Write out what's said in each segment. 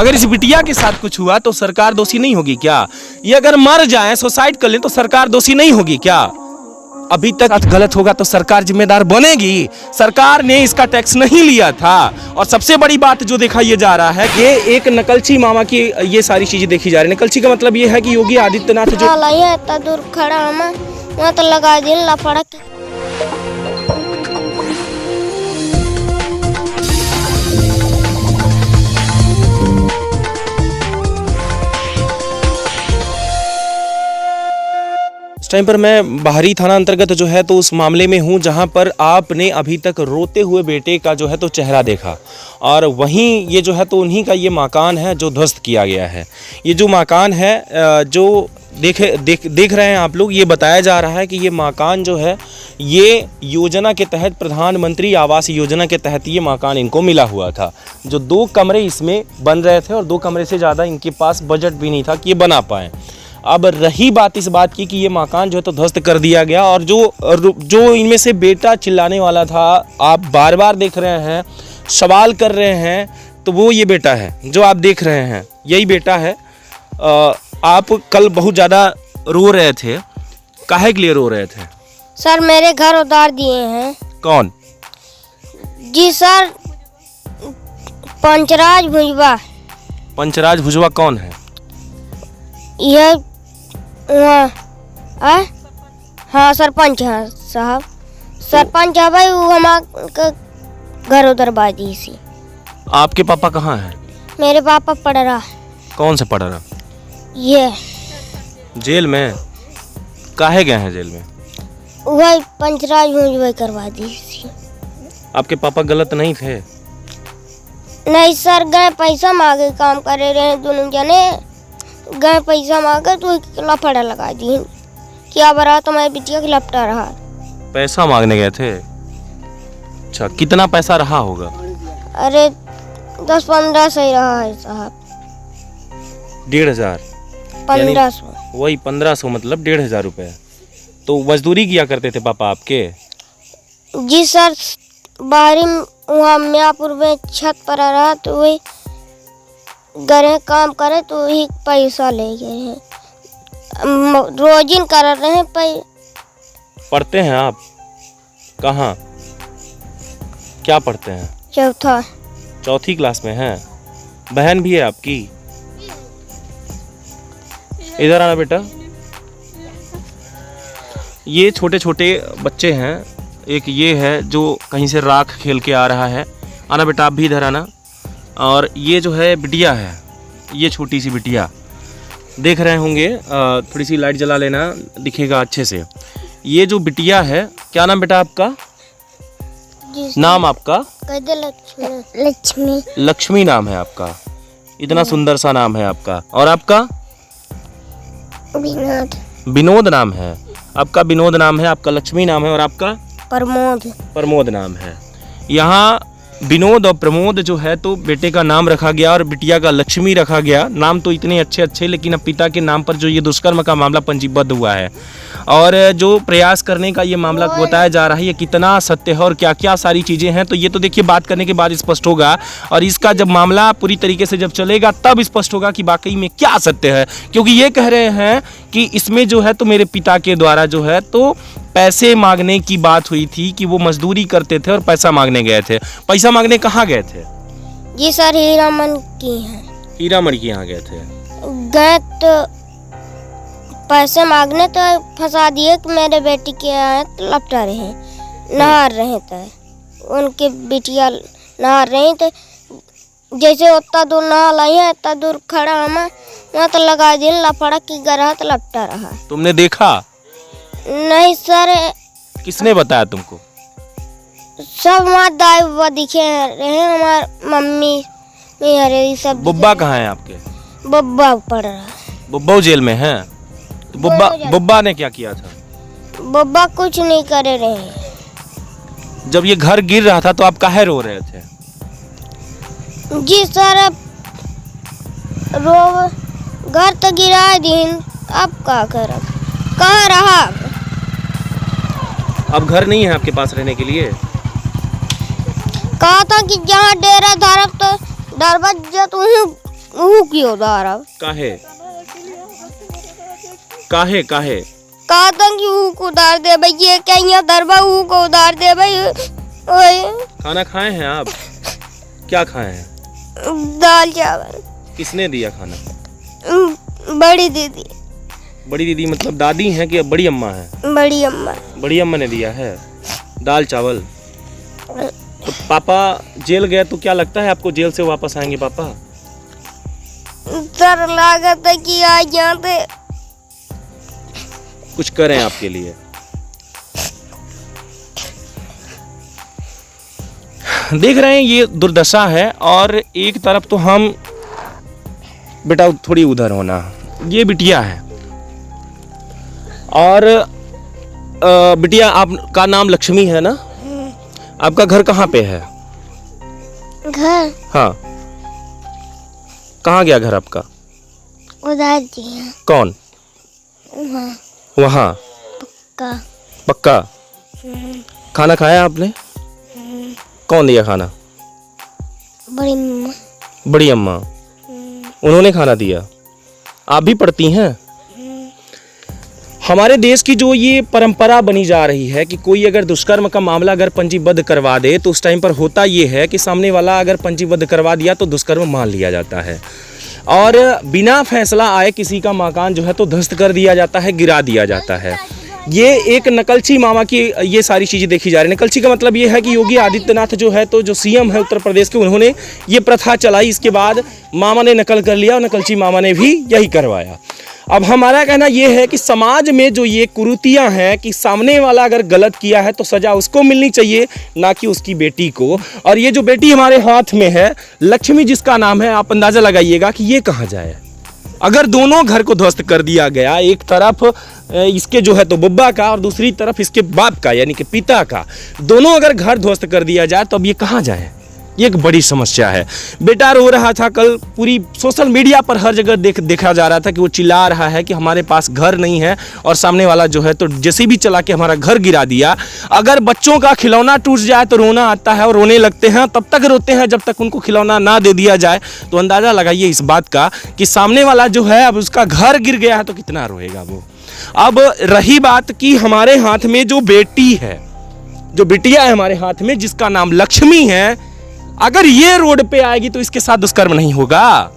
अगर इस बिटिया के साथ कुछ हुआ तो सरकार दोषी नहीं होगी क्या? ये अगर मर जाए, सुसाइड कर ले तो सरकार दोषी नहीं होगी क्या? अभी तक गलत होगा तो सरकार जिम्मेदार बनेगी। सरकार ने इसका टैक्स नहीं लिया था। और सबसे बड़ी बात जो देखा ये जा रहा है, ये एक नकलची मामा की ये सारी चीजें देखी जा रही है। नकलची का मतलब ये है कि योगी आदित्यनाथ जो इतना दूर खड़ा हम वहाँ तो लगा दिल लफड़ा। टाइम पर मैं बाहरी थाना अंतर्गत जो है तो उस मामले में हूं जहां पर आपने अभी तक रोते हुए बेटे का जो है तो चेहरा देखा, और वहीं ये जो है तो उन्हीं का ये मकान है जो ध्वस्त किया गया है। ये जो मकान है जो देख रहे हैं आप लोग, ये बताया जा रहा है कि ये मकान जो है ये योजना के तहत, प्रधानमंत्री आवास योजना के तहत ये मकान इनको मिला हुआ था। जो 2 कमरे इसमें बन रहे थे और 2 कमरे से ज़्यादा इनके पास बजट भी नहीं था कि ये बना पाएँ। अब रही बात इस बात की कि ये मकान जो है तो ध्वस्त कर दिया गया, और जो इनमें से बेटा चिल्लाने वाला था, आप बार बार देख रहे हैं, सवाल कर रहे हैं, तो वो ये बेटा है जो आप देख रहे हैं, यही बेटा है। आप कल बहुत ज़्यादा रो रहे थे, काहे के लिए रो रहे थे? सर मेरे घर उतार दिए हैं। कौन? जी सर, पंचराज भुजबा। पंचराज भुजबा कौन है? यह हाँ सरपंच है साहब, सरपंच है भाई। वो हमारा घर उधर दी सी। आपके पापा कहाँ हैं? मेरे पापा पढ़ रहा। कौन से पढ़ रहा? ये जेल में। काहे गए हैं जेल में? वही पंचराज भुजबा करवा दी सी। आपके पापा गलत नहीं थे? नहीं सर, गए पैसा मांगे, काम करे रहे दोनों जने, गए पैसा मांगे तो लफड़ा लगा दी। क्या बरा तो मैं बिटिया की लपटा रहा। पैसा मांगने गए थे? अच्छा, कितना पैसा रहा होगा? अरे 10-15 सही रहा है साहब। 1,500? 1500। वही 1500 मतलब 1,500 रुपये। तो मजदूरी किया करते थे पापा आपके? जी सर, बाहरी वहाँ मियाँपुर में छत पर रहा तो वही गए काम करे तो ही पैसा ले गए हैं। रोजिन कर रहे हैं। पढ़ते हैं आप? कहाँ? क्या पढ़ते हैं? चौथी क्लास में हैं। बहन भी है आपकी? इधर आना बेटा। ये छोटे छोटे बच्चे हैं। एक ये है जो कहीं से राख खेल के आ रहा है। आना बेटा, आप भी इधर आना। और ये जो है बिटिया है, ये छोटी सी बिटिया देख रहे होंगे। थोड़ी सी लाइट जला लेना, दिखेगा अच्छे से। ये जो बिटिया है, क्या नाम बेटा आपका? नाम आपका? लक्ष्मी। लक्ष्मी नाम है आपका? इतना सुंदर सा नाम है आपका। और आपका? विनोद। विनोद नाम है आपका? विनोद नाम है आपका, लक्ष्मी नाम है, और आपका? प्रमोद। प्रमोद नाम है। यहाँ विनोद और प्रमोद जो है तो बेटे का नाम रखा गया और बिटिया का लक्ष्मी रखा गया। नाम तो इतने अच्छे अच्छे, लेकिन अब पिता के नाम पर जो ये दुष्कर्म का मामला पंजीबद्ध हुआ है और जो प्रयास करने का ये मामला बताया जा रहा है, ये कितना सत्य है और क्या क्या सारी चीज़ें हैं, तो ये तो देखिए बात करने के बाद स्पष्ट होगा। और इसका जब मामला पूरी तरीके से जब चलेगा तब स्पष्ट होगा कि वाकई में क्या सत्य है। क्योंकि ये कह रहे हैं कि इसमें जो है तो मेरे पिता के द्वारा जो है तो पैसे मांगने की बात हुई थी, कि वो मजदूरी करते थे और पैसा मांगने गए थे। पैसा मांगने कहाँ गए थे? जी सर, हीरामन की है। हीरामन की यहाँ गए थे? गए तो पैसे मांगने तो फंसा दिए कि मेरे बेटी के यहाँ लपटा रहे हैं, नहा रहे थे। उनके बिटिया नहा रही थे, जैसे उतना दूर नहा लाई है, इतना दूर खड़ा हम वहाँ तो लगा दिल लफड़ा की गरा तो लपटा रहा। तुमने देखा? नहीं सर। किसने बताया तुमको? सब हमारे दाई बाबा दिखे रहे, हमारे मम्मी मेरे सब। बुब्बा कहाँ है आपके? बुब्बा पढ़ रहा। बुब्बा जेल में है? तो बुब्बा ने क्या किया था? बुब्बा कुछ नहीं करे रहे। जब ये घर गिर रहा था तो आप काहे रो रहे थे? जी सर, घर तो गिरा दिन, अब क्या कर, कहाँ रहा? अब घर नहीं है आपके पास रहने के लिए? कहा था कि जहाँ डेरा धारब तो दरवाजा तो ऊ की उधार अब काहे काहे काहे कहा था कि ऊ को उधार दे भाई, ये क्या यहाँ दरबा ऊ को उधार दे भाई। ओए खाना खाए हैं आप? क्या खाए हैं? दाल चावल। किसने दिया खाना? बड़ी दीदी। बड़ी दीदी मतलब दादी हैं कि बड़ी अम्मा है? बड़ी अम्मा। बड़ी अम्मा ने दिया है दाल चावल। तो पापा जेल गए तो क्या लगता है आपको जेल से वापस आएंगे पापा? डर लागत है कि आज यहाँ पे कुछ करें आपके लिए। देख रहे हैं ये दुर्दशा है। और एक तरफ तो हम बेटा थोड़ी उधर होना, ये बिटिया है और बिटिया आपका नाम लक्ष्मी है ना? आपका घर कहाँ पे है? घर? हाँ, कहाँ गया घर आपका? उधर दिया। कौन? वहाँ। वहाँ का। पक्का? खाना खाया आपने? कौन दिया खाना? बड़ी अम्मा। बड़ी अम्मा, उन्होंने खाना दिया। आप भी पढ़ती हैं? हमारे देश की जो ये परंपरा बनी जा रही है कि कोई अगर दुष्कर्म का मामला अगर पंजीबद्ध करवा दे तो उस टाइम पर होता ये है कि सामने वाला अगर पंजीबद्ध करवा दिया तो दुष्कर्म मान लिया जाता है और बिना फैसला आए किसी का मकान जो है तो ध्वस्त कर दिया जाता है, गिरा दिया जाता है। ये एक नकलची मामा की ये सारी चीज़ें देखी जा रही है। नकलची का मतलब ये है कि योगी आदित्यनाथ जो है तो जो सीएम है उत्तर प्रदेश के, उन्होंने ये प्रथा चलाई, इसके बाद मामा ने नकल कर लिया और नकलची मामा ने भी यही करवाया। अब हमारा कहना ये है कि समाज में जो ये कुरीतियां हैं कि सामने वाला अगर गलत किया है तो सज़ा उसको मिलनी चाहिए, ना कि उसकी बेटी को। और ये जो बेटी हमारे हाथ में है लक्ष्मी जिसका नाम है, आप अंदाज़ा लगाइएगा कि ये कहाँ जाए। अगर दोनों घर को ध्वस्त कर दिया गया, एक तरफ इसके जो है तो बुब्बा का और दूसरी तरफ इसके बाप का यानी कि पिता का, दोनों अगर घर ध्वस्त कर दिया जाए तो अब ये कहाँ जाए? ये एक बड़ी समस्या है। बेटा रो रहा था, कल पूरी सोशल मीडिया पर हर जगह देखा जा रहा था कि वो चिल्ला रहा है कि हमारे पास घर नहीं है और सामने वाला जो है तो जैसे भी चला के हमारा घर गिरा दिया। अगर बच्चों का खिलौना टूट जाए तो रोना आता है और रोने लगते हैं, तब तक रोते हैं जब तक उनको खिलौना ना दे दिया जाए। तो अंदाज़ा लगाइए इस बात का कि सामने वाला जो है अब उसका घर गिर गया है तो कितना रोएगा वो। अब रही बात कि हमारे हाथ में जो बेटी है, जो बिटिया है हमारे हाथ में जिसका नाम लक्ष्मी है, अगर ये रोड पे आएगी तो इसके साथ दुष्कर्म नहीं होगा।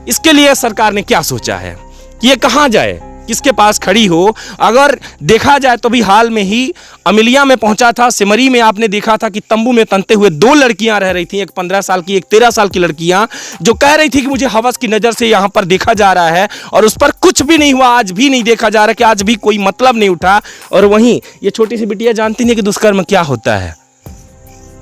इसके लिए सरकार ने क्या सोचा है कि ये कहाँ जाए, किसके पास खड़ी हो। अगर देखा जाए तो भी हाल में ही अमिलिया में पहुंचा था, सिमरी में आपने देखा था कि तंबू में तनते हुए दो लड़कियां रह रही थी, एक 15 साल की एक 13 साल की लड़कियां, जो कह रही थी कि मुझे हवस की नज़र से यहाँ पर देखा जा रहा है और उस पर कुछ भी नहीं हुआ, आज भी नहीं देखा जा रहा, कि आज भी कोई मतलब नहीं उठा। और वहीं ये छोटी सी बिटिया जानती नहीं कि दुष्कर्म क्या होता है।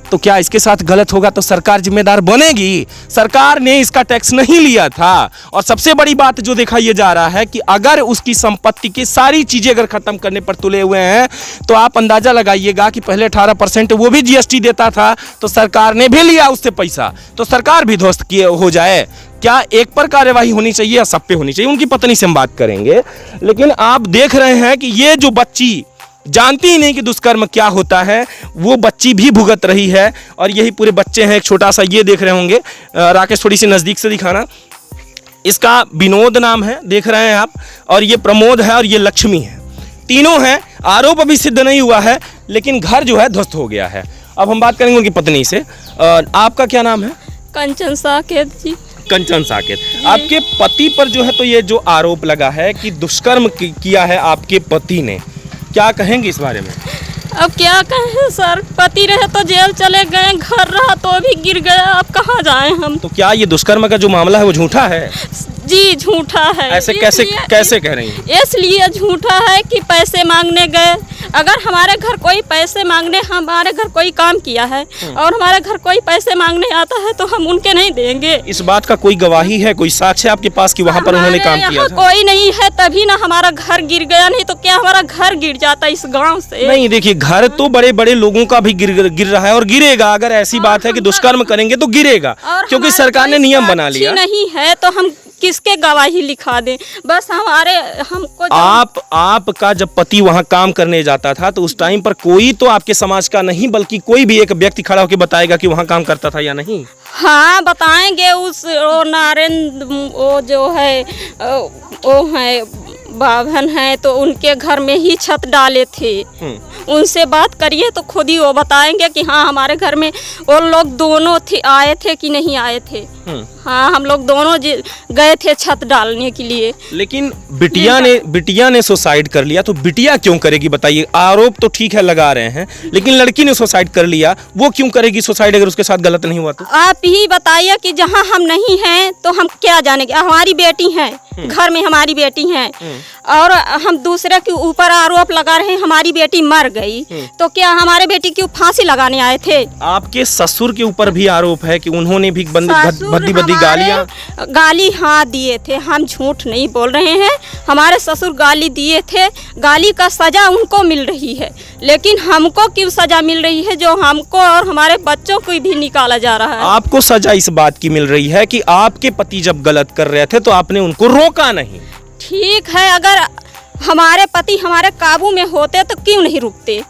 तो क्या इसके साथ गलत होगा तो सरकार जिम्मेदार बनेगी? सरकार ने इसका टैक्स नहीं लिया था। और सबसे बड़ी बात जो देखा यह जा रहा है कि अगर उसकी संपत्ति की सारी चीजें अगर खत्म करने पर तुले हुए हैं तो आप अंदाजा लगाइएगा कि पहले 18% वो भी जीएसटी देता था, तो सरकार ने भी लिया उससे पैसा, तो सरकार भी ध्वस्त किए हो जाए। क्या एक पर कार्यवाही होनी चाहिए या सब पे होनी चाहिए? उनकी पत्नी से हम बात करेंगे। लेकिन आप देख रहे हैं कि ये जो बच्ची जानती ही नहीं कि दुष्कर्म क्या होता है, वो बच्ची भी भुगत रही है। और यही पूरे बच्चे हैं। एक छोटा सा ये देख रहे होंगे, राकेश थोड़ी सी नज़दीक से दिखाना, इसका विनोद नाम है, देख रहे हैं आप, और ये प्रमोद है और ये लक्ष्मी है, तीनों हैं। आरोप अभी सिद्ध नहीं हुआ है लेकिन घर जो है ध्वस्त हो गया है। अब हम बात करेंगे उनकी पत्नी से। आपका क्या नाम है? कंचन साकेत जी। कंचन साकेत, आपके पति पर जो है तो ये जो आरोप लगा है कि दुष्कर्म किया है आपके पति ने, क्या कहेंगे इस बारे में? अब क्या कहें सर, पति रहे तो जेल चले गए, घर रहा तो भी गिर गया, अब कहाँ जाएं हम। तो क्या ये दुष्कर्म का जो मामला है वो झूठा है? जी झूठा है। ऐसे कैसे कह रही हैं? इसलिए झूठा है कि पैसे मांगने गए। अगर हमारे घर कोई पैसे मांगने, हमारे घर कोई काम किया है और हमारे घर कोई पैसे मांगने आता है तो हम उनके नहीं देंगे। इस बात का कोई गवाही है, कोई साक्ष्य आपके पास कि वहाँ पर उन्होंने काम किया था? कोई नहीं है, तभी ना हमारा घर गिर गया, नहीं तो क्या हमारा घर गिर जाता इस गाँव से। नहीं देखिए, घर तो बड़े बड़े लोगों का भी गिर रहा है और गिरेगा। अगर ऐसी बात है कि दुष्कर्म करेंगे तो गिरेगा, क्योंकि सरकार ने नियम बना लिया। नहीं है तो हम किसके गवाही लिखा दें? बस हमको आपका जब पति वहाँ काम करने जाता था तो उस टाइम पर कोई तो आपके समाज का नहीं बल्कि कोई भी एक व्यक्ति खड़ा होकर बताएगा कि वहाँ काम करता था या नहीं? हाँ बताएंगे। उस वो नारायण वो जो है वो है बाभन है तो उनके घर में ही छत डाले थे। उनसे बात करिए तो खुद ही वो बताएंगे कि हाँ हमारे घर में वो लोग दोनों थे, आए थे कि नहीं आए थे। हाँ हम लोग दोनों गए थे छत डालने के लिए। लेकिन बिटिया ने सुसाइड कर लिया तो बिटिया क्यों करेगी बताइए? आरोप तो ठीक है लगा रहे हैं, लेकिन लड़की ने सुसाइड कर लिया, वो क्यों करेगी सुसाइड अगर उसके साथ गलत नहीं हुआ तो? आप ही बताइए कि जहाँ हम नहीं हैं तो हम क्या जानेंगे? हमारी बेटी है, घर में हमारी बेटी है और हम दूसरे के ऊपर आरोप लगा रहे हैं हमारी बेटी मर गई, तो क्या हमारे बेटी की फांसी लगाने आए थे? आपके ससुर के ऊपर भी आरोप है कि उन्होंने भी भद्दी गाली हाँ दिए थे। हम झूठ नहीं बोल रहे हैं, हमारे ससुर गाली दिए थे, गाली का सजा उनको मिल रही है, लेकिन हमको क्यों सजा मिल रही है जो हमको और हमारे बच्चों को भी निकाला जा रहा है? आपको सजा इस बात की मिल रही है कि आपके पति जब गलत कर रहे थे तो आपने उनको रोका नहीं। ठीक है, अगर हमारे पति हमारे काबू में होते तो क्यों नहीं रुकते?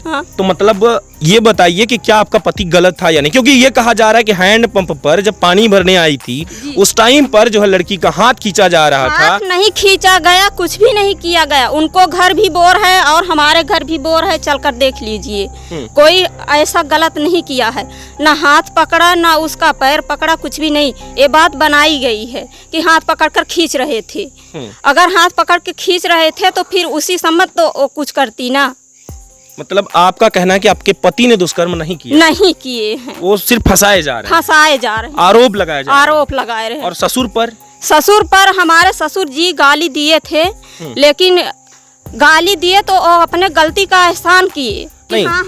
हाँ। तो मतलब ये बताइए कि क्या आपका पति गलत था या नहीं, क्योंकि ये कहा जा रहा है कि हैंड पंप पर जब पानी भरने आई थी उस टाइम पर जो है लड़की का हाथ खींचा जा रहा था। हाथ नहीं खींचा गया, कुछ भी नहीं किया गया। उनको घर भी बोर है और हमारे घर भी बोर है, चलकर देख लीजिए। कोई ऐसा गलत नहीं किया है, ना हाथ पकड़ा ना उसका पैर पकड़ा, कुछ भी नहीं। ये बात बनाई गई है कि हाथ पकड़कर खींच रहे थे। अगर हाथ पकड़ के खींच रहे थे तो फिर उसी सम्मत तो वो कुछ करती ना। मतलब आपका कहना है कि आपके पति ने दुष्कर्म नहीं किया? नहीं किए हैं, वो सिर्फ फंसाए जा रहे हैं, आरोप लगाए जा रहे हैं। आरोप लगाए रहे हैं। और ससुर पर? ससुर पर हमारे ससुर जी गाली दिए थे, लेकिन गाली दिए तो वो अपने गलती का एहसान किए। नहीं, हाँ,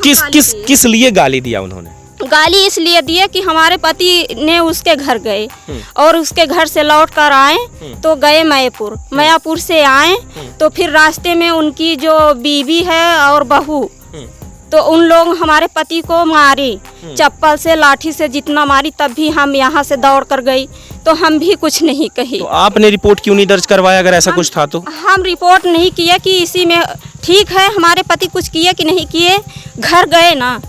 किस लिए गाली दिया उन्होंने? गाली इसलिए दिए कि हमारे पति ने उसके घर गए और उसके घर से लौट कर आए तो गए मायापुर से आए तो फिर रास्ते में उनकी जो बीवी है और बहू, तो उन लोग हमारे पति को मारी, चप्पल से लाठी से जितना मारी, तब भी हम यहाँ से दौड़ कर गई तो हम भी कुछ नहीं कही। तो आपने रिपोर्ट क्यों नहीं दर्ज करवाया अगर ऐसा कुछ था तो? हम रिपोर्ट नहीं किए कि इसी में ठीक है हमारे पति कुछ किए कि नहीं किए, घर गए ना,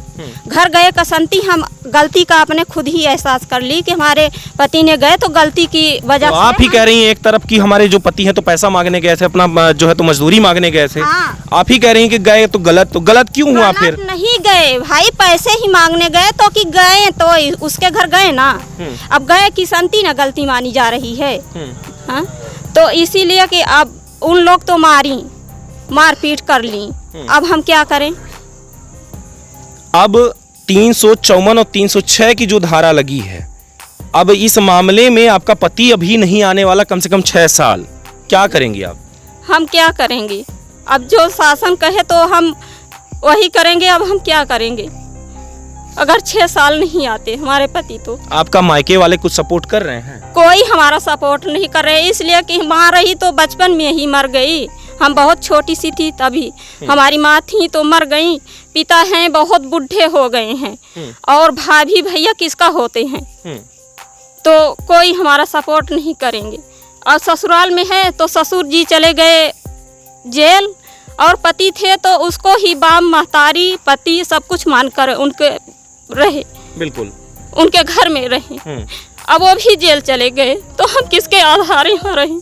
घर गए कसंती हम गलती का अपने खुद ही एहसास कर ली कि हमारे पति ने गए तो गलती की वजह तो से। आप ही कह रही हैं एक तरफ कि हमारे जो पति हैं तो पैसा मांगने गए थे, अपना जो है तो मजदूरी मांगने गए थे। हाँ। आप ही कह रही हैं कि गए तो गलत क्यों हुआ? फिर नहीं गए भाई, पैसे ही मांगने गए तो कि गए तो उसके घर गए ना। अब गए किसंती ना गलती मानी जा रही है। हाँ? तो इसीलिए कि अब उन लोग तो मारपीट कर ली, अब हम क्या करें? अब 354 और 306 की जो धारा लगी है, अब इस मामले में आपका पति अभी नहीं आने वाला कम से कम 6 साल, क्या करेंगी आप? हम क्या करेंगे? अब जो शासन कहे तो हम वही करेंगे। अब हम क्या करेंगे अगर 6 साल नहीं आते हमारे पति? तो आपका मायके वाले कुछ सपोर्ट कर रहे हैं? कोई हमारा सपोर्ट नहीं कर रहे, इसलिए कि माँ रही तो बचपन में ही मर गई। हम बहुत छोटी सी थी तभी, हमारी माँ थी तो मर गई, पिता हैं बहुत बूढ़े हो गए हैं, और भाभी भैया किसका होते हैं, तो कोई हमारा सपोर्ट नहीं करेंगे। और ससुराल में है तो ससुर जी चले गए जेल, और पति थे तो उसको ही बाम महतारी पति सब कुछ मानकर उनके रहे, बिल्कुल उनके घर में रहे। अब वो भी जेल चले गए तो हम किसके आधार यहाँ रहे?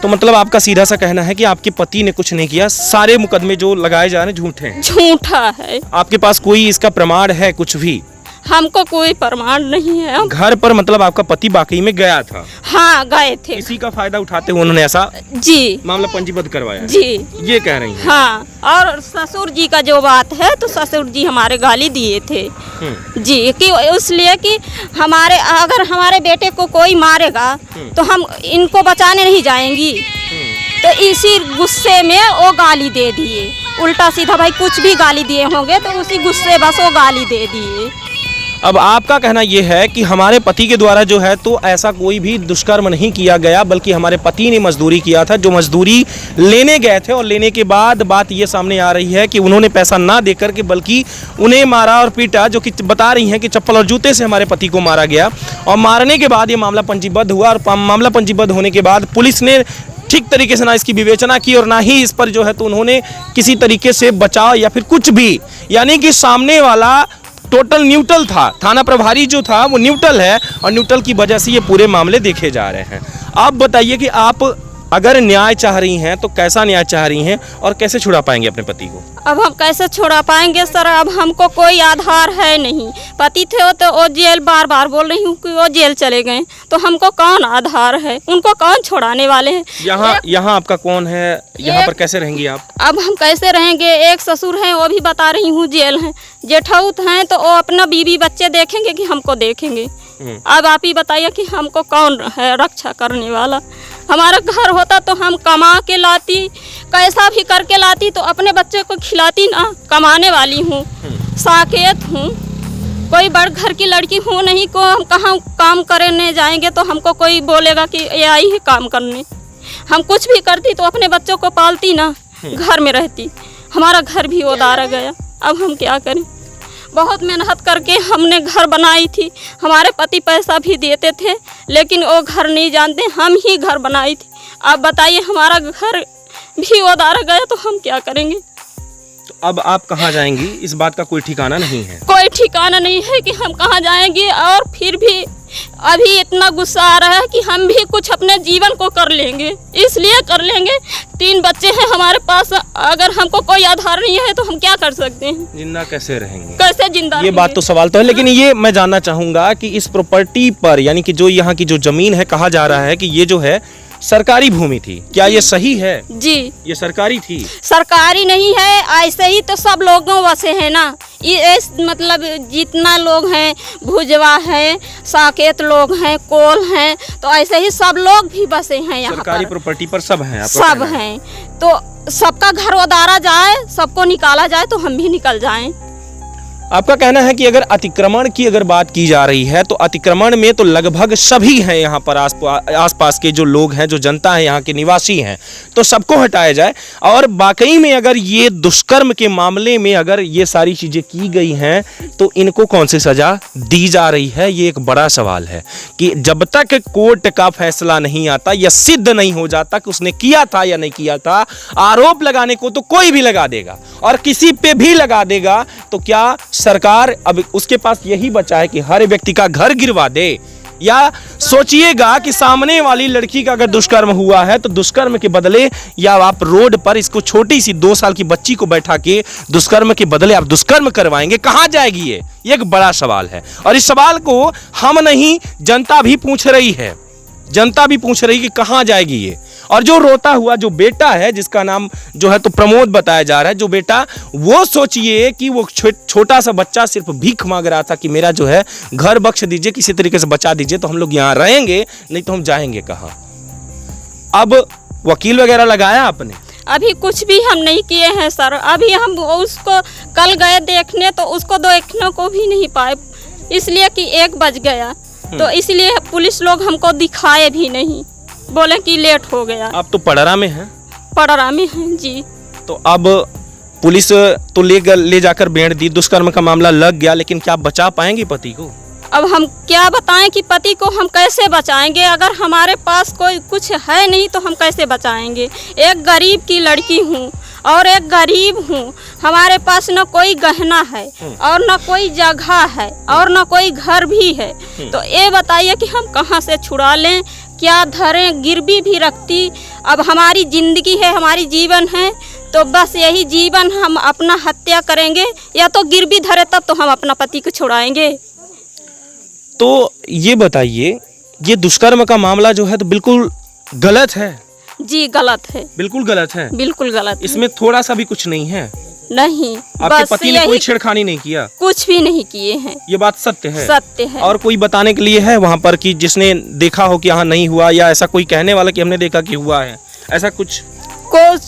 तो मतलब आपका सीधा सा कहना है कि आपके पति ने कुछ नहीं किया, सारे मुकदमे जो लगाए जा रहे हैं झूठे हैं? झूठा है। आपके पास कोई इसका प्रमाण है कुछ भी? हमको कोई प्रमाण नहीं है। घर पर मतलब आपका पति वाकई में गया था? हाँ गए थे। इसी का फायदा उठाते हुए उन्होंने ऐसा जी मामला पंजीबद्ध करवाया? जी ये कह रही हैं? हाँ, और ससुर जी का जो बात है तो ससुर जी हमारे गाली दिए थे जी, कि इसलिए कि अगर हमारे बेटे को कोई मारेगा तो हम इनको बचाने नहीं जाएंगी, तो इसी गुस्से में वो गाली दे दिए, उल्टा सीधा भाई कुछ भी गाली दिए होंगे तो उसी गुस्से बस वो गाली दे दिए। अब आपका कहना यह है कि हमारे पति के द्वारा जो है तो ऐसा कोई भी दुष्कर्म नहीं किया गया, बल्कि हमारे पति ने मजदूरी किया था, जो मजदूरी लेने गए थे, और लेने के बाद बात ये सामने आ रही है कि उन्होंने पैसा ना देकर के बल्कि उन्हें मारा और पीटा, जो कि बता रही हैं कि चप्पल और जूते से हमारे पति को मारा गया। और मारने के बाद ये मामला पंजीबद्ध हुआ, और मामला पंजीबद्ध होने के बाद पुलिस ने ठीक तरीके से ना इसकी विवेचना की और ना ही इस पर जो है तो उन्होंने किसी तरीके से बचाव या फिर कुछ भी, यानी कि सामने वाला टोटल न्यूट्रल था, थाना प्रभारी जो था वो न्यूट्रल है और न्यूट्रल की वजह से ये पूरे मामले देखे जा रहे हैं। आप बताइए कि आप अगर न्याय चाह रही हैं तो कैसा न्याय चाह रही हैं और कैसे छुड़ा पाएंगे अपने पति को? अब हम कैसे छुड़ा पाएंगे सर, अब हमको कोई आधार है नहीं। पति थे तो वो जेल, बार बार बोल रही हूँ कि वो जेल चले गए, तो हमको कौन आधार है, उनको कौन छुड़ाने वाले हैं? यहाँ आपका कौन है, यहाँ पर कैसे रहेंगी आप? अब हम कैसे रहेंगे? एक ससुर हैं वो भी बता रही हूँ जेल हैं, जेठाउत हैं तो वो अपना बीवी बच्चे देखेंगे कि हमको देखेंगे? अब आप ही बताइए कि हमको कौन है रक्षा करने वाला? हमारा घर होता तो हम कमा के लाती, कैसा भी करके लाती, तो अपने बच्चे को खिलाती ना। कमाने वाली हूँ, साकेत हूँ, कोई बड़ घर की लड़की हूँ नहीं को हम कहाँ काम करने जाएंगे तो हमको कोई बोलेगा कि ये आई है काम करने। हम कुछ भी करती तो अपने बच्चों को पालती ना, घर में रहती। हमारा घर भी उधार गया, अब हम क्या करें? बहुत मेहनत करके हमने घर बनाई थी, हमारे पति पैसा भी देते थे, लेकिन वो घर नहीं जानते, हम ही घर बनाई थी। आप बताइए, हमारा घर भी उधार गया तो हम क्या करेंगे? तो अब आप कहाँ जाएंगी, इस बात का कोई ठिकाना नहीं है? कोई ठिकाना नहीं है कि हम कहाँ जाएंगे। और फिर भी अभी इतना गुस्सा आ रहा है कि हम भी कुछ अपने जीवन को कर लेंगे, इसलिए कर लेंगे। 3 बच्चे हैं हमारे पास, अगर हमको कोई आधार नहीं है तो हम क्या कर सकते हैं? जिंदा कैसे रहेंगे? कैसे जिंदा? ये बात तो सवाल तो है, लेकिन ये मैं जानना चाहूंगा कि इस प्रॉपर्टी पर, यानी कि जो यहाँ की जो जमीन है, कहा जा रहा है कि ये जो है सरकारी भूमि थी, क्या ये सही है? जी, ये सरकारी थी। सरकारी नहीं है, ऐसे ही तो सब लोगों वसे है ना। ये मतलब जितना लोग हैं, भुजवा है, साकेत लोग हैं, कोल हैं, तो ऐसे ही सब लोग भी बसे हैं यहाँ। सरकारी प्रॉपर्टी पर सब हैं, सब हैं, तो सबका घर उधारा जाए, सबको निकाला जाए तो हम भी निकल जाएं। आपका कहना है कि अगर अतिक्रमण की अगर बात की जा रही है तो अतिक्रमण में तो लगभग सभी हैं यहाँ पर, आसपास के जो लोग हैं, जो जनता है, यहाँ के निवासी हैं, तो सबको हटाया जाए। और वाकई में अगर ये दुष्कर्म के मामले में अगर ये सारी चीज़ें की गई हैं तो इनको कौन सी सज़ा दी जा रही है, ये एक बड़ा सवाल है। कि जब तक कोर्ट का फैसला नहीं आता या सिद्ध नहीं हो जाता कि उसने किया था या नहीं किया था, आरोप लगाने को तो कोई भी लगा देगा और किसी पे भी लगा देगा, तो क्या सरकार अब उसके पास यही बचा है कि हर व्यक्ति का घर गिरवा दे? या सोचिएगा कि सामने वाली लड़की का अगर दुष्कर्म हुआ है तो दुष्कर्म के बदले, या आप रोड पर इसको छोटी सी 2 साल की बच्ची को बैठा के दुष्कर्म के बदले आप दुष्कर्म करवाएंगे? कहां जाएगी ये एक बड़ा सवाल है। और इस सवाल को हम नहीं, जनता भी पूछ रही है, जनता भी पूछ रही कि कहां जाएगी ये। और जो रोता हुआ जो बेटा है, जिसका नाम जो है तो प्रमोद बताया जा रहा है, जो बेटा, वो सोचिए कि वो छोटा सा बच्चा सिर्फ भीख मांग रहा था कि मेरा जो है घर बख्श दीजिए, किसी तरीके से बचा दीजिए, तो हम लोग यहाँ रहेंगे, नहीं तो हम जाएंगे कहाँ। अब वकील वगैरह लगाया आपने? अभी कुछ भी हम नहीं किए हैं सर। अभी हम उसको कल गए देखने तो उसको देखने को भी नहीं पाए, इसलिए कि 1 बज गया, तो इसलिए पुलिस लोग हमको दिखाए भी नहीं, बोले कि लेट हो गया। आप तो पड़रा में हैं? पड़रा में हैं जी। तो अब पुलिस तो ले जाकर बेड़ दी, दुष्कर्म का मामला लग गया, लेकिन क्या आप बचा पाएंगे पति को? अब हम क्या बताएं कि पति को हम कैसे बचाएंगे? अगर हमारे पास कोई कुछ है नहीं तो हम कैसे बचाएंगे? एक गरीब की लड़की हूँ और एक गरीब हूँ, हमारे पास न कोई गहना है और न कोई जगह है और न कोई घर भी है, तो ये बताइए कि हम कहाँ से छुड़ा लें, क्या धरें? गिरवी भी रखती। अब हमारी ज़िंदगी है, हमारी जीवन है, तो बस यही जीवन हम अपना हत्या करेंगे या तो गिरवी धरे तब तो हम अपना पति को छुड़ाएंगे। तो ये बताइए, ये दुष्कर्म का मामला जो है तो बिल्कुल गलत है? जी गलत है, बिल्कुल गलत है, बिल्कुल गलत। इसमें थोड़ा सा भी कुछ नहीं है? नहीं, आपके पति ने कोई छेड़खानी नहीं किया? कुछ भी नहीं किए हैं। ये बात सत्य है? सत्य है। और कोई बताने के लिए है वहाँ पर कि जिसने देखा हो कि यहाँ नहीं हुआ, या ऐसा कोई कहने वाला कि हमने देखा कि हुआ है, ऐसा कुछ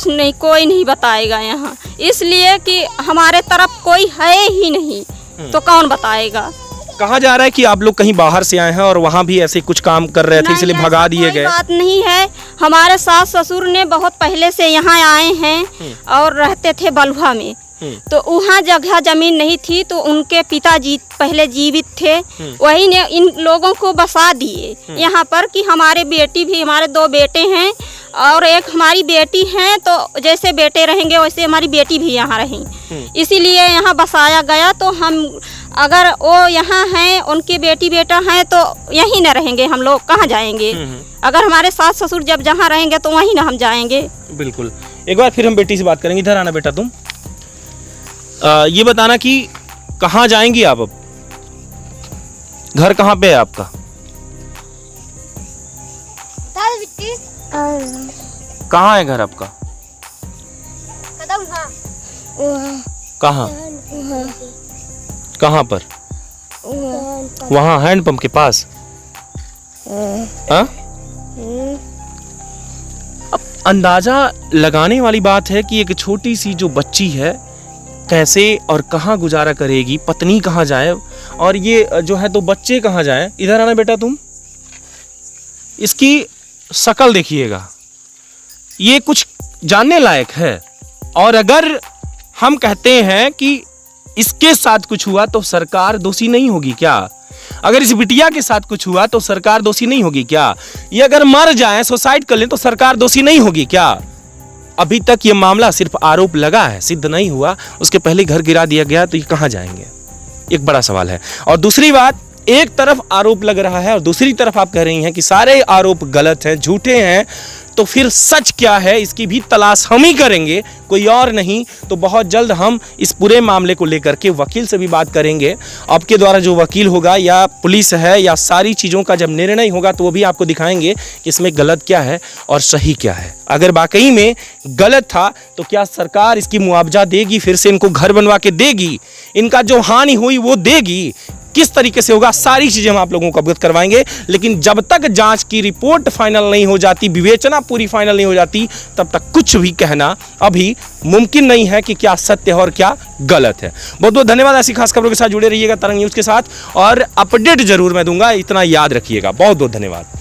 नहीं, कोई नहीं बताएगा यहाँ, इसलिए कि हमारे तरफ कोई है ही नहीं, तो कौन बताएगा? कहा जा रहा है कि आप लोग कहीं बाहर से आए हैं और वहाँ भी ऐसे कुछ काम कर रहे थे, इसलिए भगा दिए गए। बात नहीं है, हमारे सास ससुर ने बहुत पहले से यहाँ आए हैं और रहते थे बलुआ में, तो वहाँ जगह जमीन नहीं थी, तो उनके पिताजी पहले जीवित थे, वही ने इन लोगों को बसा दिए यहाँ पर कि हमारे बेटी भी, हमारे 2 बेटे हैं और एक हमारी बेटी है, तो जैसे बेटे रहेंगे वैसे हमारी बेटी भी यहाँ रही, इसीलिए यहाँ बसाया गया। तो हम अगर वो यहाँ हैं, उनके बेटी बेटा हैं, तो यहीं न रहेंगे हम लोग, कहाँ जाएंगे? अगर हमारे सास ससुर जब जहाँ रहेंगे तो वहीं ना हम जाएंगे। बिल्कुल। एक बार फिर हम बेटी से बात करेंगे। इधर आना बेटा तुम। ये बताना कि कहाँ जाएंगी आप अब? घर कहाँ पे है आपका? कहाँ है घर आपका? कहाँ? कहाँ पर? वहाँ हैंडपंप के पास? हाँ? अब अंदाजा लगाने वाली बात है कि एक छोटी सी जो बच्ची है कैसे और कहाँ गुजारा करेगी, पत्नी कहाँ जाए और ये जो है तो बच्चे कहाँ जाए। इधर आना बेटा तुम। इसकी शक्ल देखिएगा, ये कुछ जानने लायक है। और अगर हम कहते हैं कि इसके साथ कुछ हुआ तो सरकार दोषी नहीं होगी क्या? अगर इस बिटिया के साथ कुछ हुआ तो सरकार दोषी नहीं होगी क्या? ये अगर मर जाए, सुसाइड कर लें तो सरकार दोषी नहीं होगी क्या? अभी तक ये मामला सिर्फ आरोप लगा है, सिद्ध नहीं हुआ, उसके पहले घर गिरा दिया गया, तो ये कहाँ जाएंगे? एक बड़ा सवाल है। और दूसरी बात, एक तरफ आरोप लग रहा है और दूसरी तरफ आप कह रही हैं कि सारे आरोप गलत हैं, झूठे हैं, तो फिर सच क्या है इसकी भी तलाश हम ही करेंगे, कोई और नहीं। तो बहुत जल्द हम इस पूरे मामले को लेकर के वकील से भी बात करेंगे। आपके द्वारा जो वकील होगा या पुलिस है या सारी चीज़ों का जब निर्णय होगा तो वो भी आपको दिखाएंगे कि इसमें गलत क्या है और सही क्या है। अगर वाकई में गलत था तो क्या सरकार इसकी मुआवजा देगी, फिर से इनको घर बनवा के देगी, इनका जो हानि हुई वो देगी, किस तरीके से होगा, सारी चीजें हम आप लोगों को अवगत करवाएंगे। लेकिन जब तक जांच की रिपोर्ट फाइनल नहीं हो जाती, विवेचना पूरी फाइनल नहीं हो जाती, तब तक कुछ भी कहना अभी मुमकिन नहीं है कि क्या सत्य है और क्या गलत है। बहुत बहुत धन्यवाद। ऐसी खास खबरों के साथ जुड़े रहिएगा तरंग न्यूज के साथ और अपडेट जरूर मैं दूंगा, इतना याद रखिएगा। बहुत बहुत धन्यवाद।